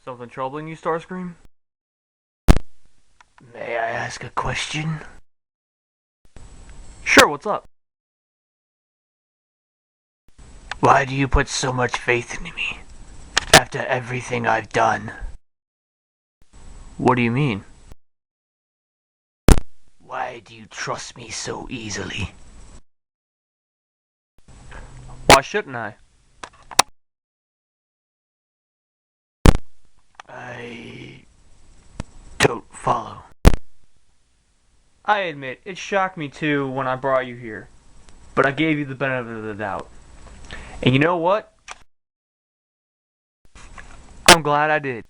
Something troubling you, Starscream? May I ask a question? Sure, what's up? Why do you put so much faith in me? After everything I've done. What do you mean? Why do you trust me so easily? Why shouldn't I? I don't follow. I admit, it shocked me too when I brought you here. But I gave you the benefit of the doubt. And you know what? I'm glad I did.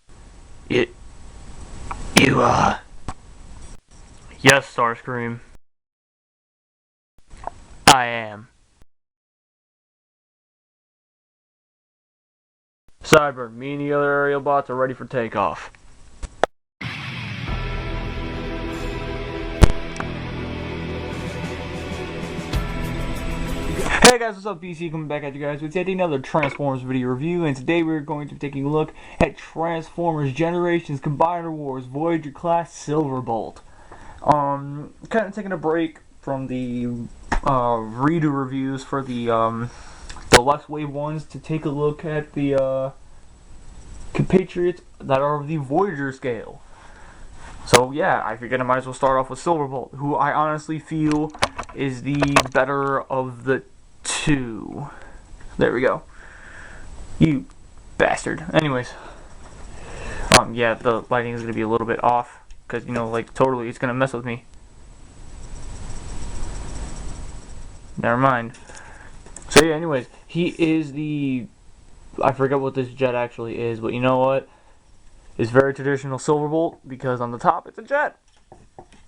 You, Yes, Starscream. I am. Cyber, me and the other aerial bots are ready for takeoff. Hey guys, what's up? BC coming back at you guys with yet another Transformers video review, and today we're going to be taking a look at Transformers Generations Combiner Wars Voyager class Silverbolt. Kind of taking a break from the redo reviews for the Deluxe Wave ones to take a look at the compatriots that are of the Voyager scale. So yeah, I figured I might as well start off with Silverbolt, who I honestly feel is the better of the two. There we go. You bastard. Anyways, yeah, the lighting is gonna be a little bit off because like totally it's gonna mess with me. Never mind. So yeah, anyways, he is the, I forget what this jet actually is, but you know what? It's very traditional Silverbolt because on the top it's a jet.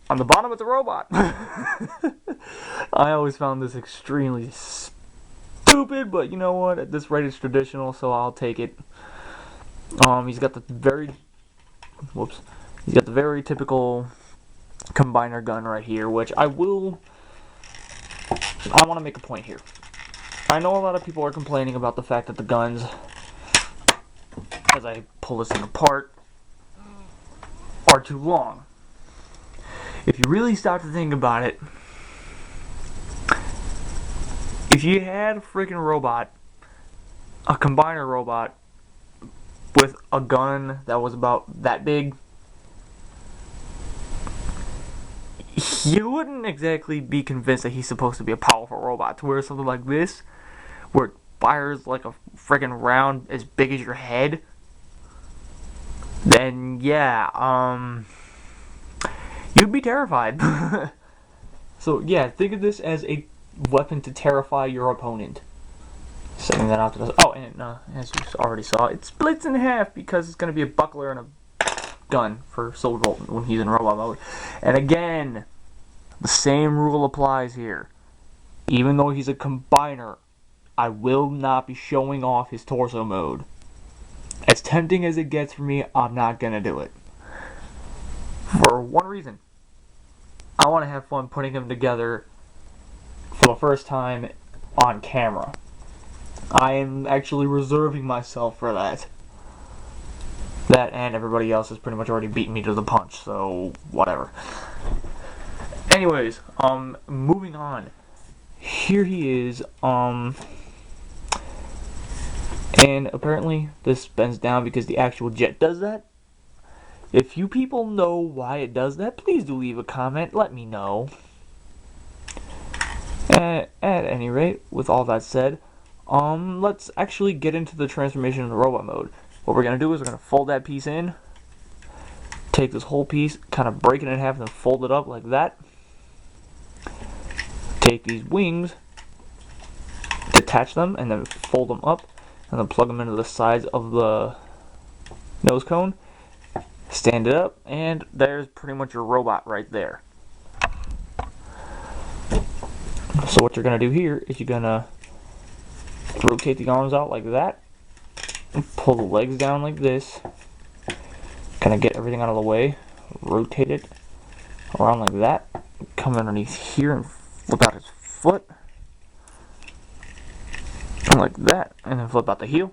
On the bottom it's a robot. I always found this extremely stupid, but you know what? At this rate it's traditional, so I'll take it. He's got the very typical combiner gun right here, which I want to make a point here. I know a lot of people are complaining about the fact that the guns, as I pull this thing apart, are too long. If you really stop to think about it, if you had a freaking robot, a combiner robot, with a gun that was about that big, you wouldn't exactly be convinced that he's supposed to be a powerful robot. To where something like this, where it fires like a freaking round as big as your head, then yeah, you'd be terrified. So yeah, think of this as a weapon to terrify your opponent. Setting that out to the, oh, and as you already saw, it splits in half because it's going to be a buckler and a gun for Silverbolt when he's in robot mode. And again, the same rule applies here. Even though he's a combiner, I will not be showing off his torso mode. As tempting as it gets for me, I'm not going to do it. For one reason. I want to have fun putting them together for the first time on camera. I am actually reserving myself for that. That and everybody else has pretty much already beaten me to the punch, so whatever. Anyways, moving on. Here he is, and apparently this bends down because the actual jet does that. If you people know why it does that, please do leave a comment, let me know. At any rate, with all that said, let's actually get into the transformation in the robot mode. What we're going to do is we're going to fold that piece in, take this whole piece, kind of break it in half and then fold it up like that. Take these wings, detach them, and then fold them up, and then plug them into the sides of the nose cone. Stand it up, and there's pretty much your robot right there. So what you're going to do here is you're going to rotate the arms out like that, and pull the legs down like this, kind of get everything out of the way, rotate it around like that, come underneath here and flip out his foot, like that, and then flip out the heel.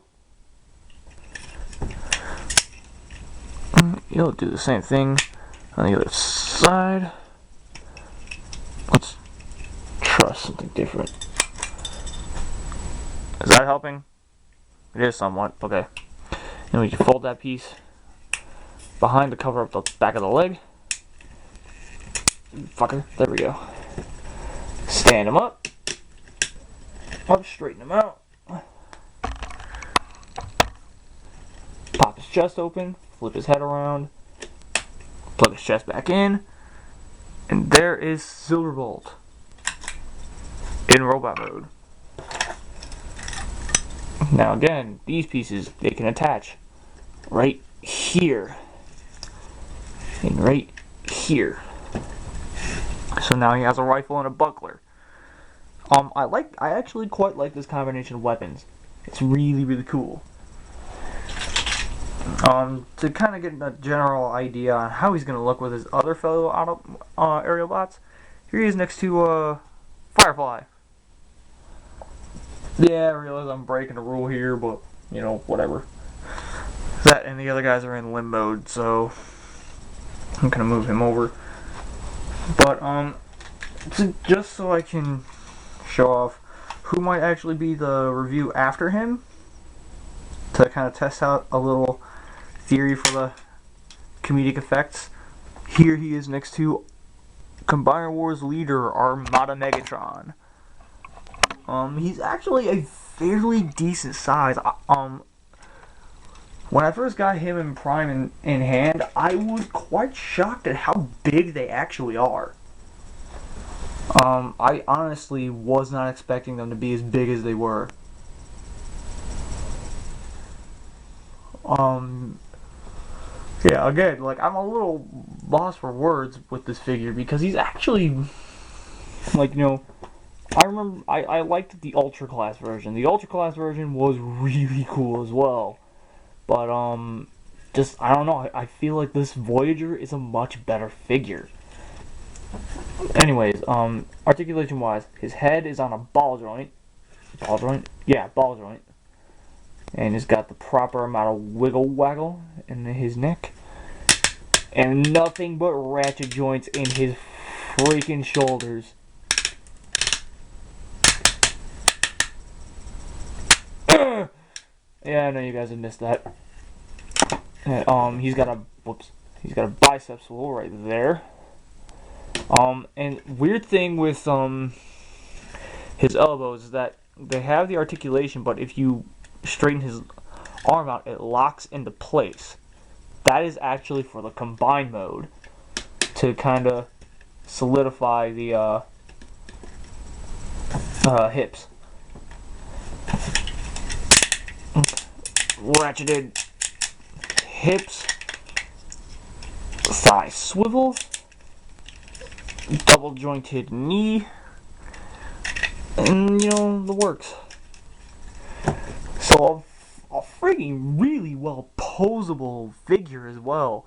You'll do the same thing on the other side. Let's try something different. Is that helping? It is somewhat. Okay. And we can fold that piece behind to cover up the back of the leg. Fucker. There we go. Stand him up. Straighten him out. Pop his chest open. Flip his head around. Plug his chest back in. And there is Silverbolt in robot mode. Now again, these pieces, they can attach right here and right here. So now he has a rifle and a buckler. I actually quite like this combination of weapons. It's really, really cool. To kind of get a general idea on how he's going to look with his other fellow aerial bots, here he is next to Firefly. Yeah, I realize I'm breaking a rule here, but, you know, whatever. That and the other guys are in limb mode, so I'm going to move him over. But, just so I can show off who might actually be the review after him, to kind of test out a little theory for the comedic effects. Here he is next to Combiner Wars leader Armada Megatron. He's actually a fairly decent size. When I first got him in Prime in hand, I was quite shocked at how big they actually are. I honestly was not expecting them to be as big as they were. Yeah, again, like, I'm a little lost for words with this figure because he's actually, like, you know, I remember, I liked the Ultra Class version. The Ultra Class version was really cool as well. But, just, I don't know, I feel like this Voyager is a much better figure. Anyways, articulation-wise, his head is on a ball joint. Ball joint? Yeah, ball joint. And he's got the proper amount of wiggle-waggle in his neck. And nothing but ratchet joints in his freaking shoulders. Yeah, I know you guys have missed that. He's got a bicep swivel right there. And weird thing with his elbows is that they have the articulation, but if you straighten his arm out, it locks into place. That is actually for the combine mode to kind of solidify the hips. Ratcheted hips, thigh swivel, double jointed knee, and, you know, the works. So a freaking really well posable figure as well.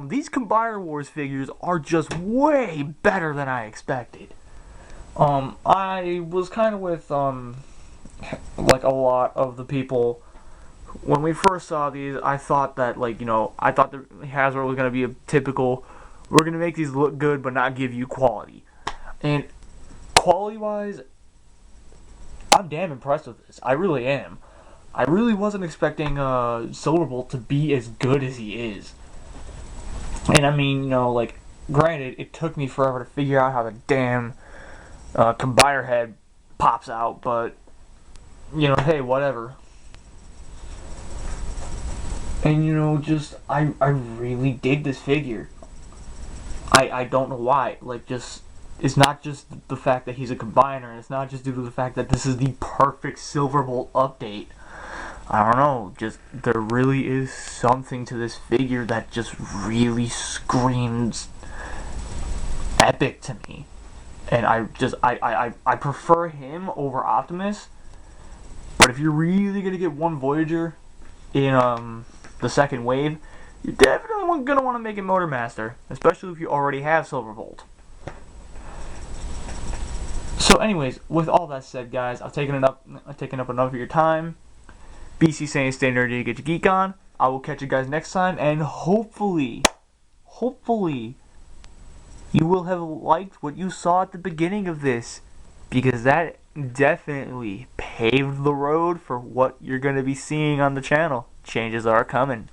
These Combiner Wars figures are just way better than I expected. I was kind of with like a lot of the people when we first saw these. I thought that, like, you know, I thought that Hasbro was gonna be a typical, we're gonna make these look good but not give you quality. And quality-wise, I'm damn impressed with this. I really am. I really wasn't expecting Silverbolt to be as good as he is. And I mean, you know, like, granted, it took me forever to figure out how the damn combiner head pops out, but, you know, hey, whatever. And, you know, just, I really dig this figure. I don't know why. Like, just, it's not just the fact that he's a combiner, and it's not just due to the fact that this is the perfect Silverbolt update. I don't know, just, there really is something to this figure that just really screams epic to me. And I prefer him over Optimus, but if you're really gonna get one Voyager in the second wave, you're definitely gonna want to make it Motormaster, especially if you already have Silverbolt. So anyways, with all that said, guys, I've taken up enough of your time. BC saying stay nerdy, get your geek on. I will catch you guys next time, and hopefully, you will have liked what you saw at the beginning of this, because that definitely paved the road for what you're going to be seeing on the channel. Changes are coming.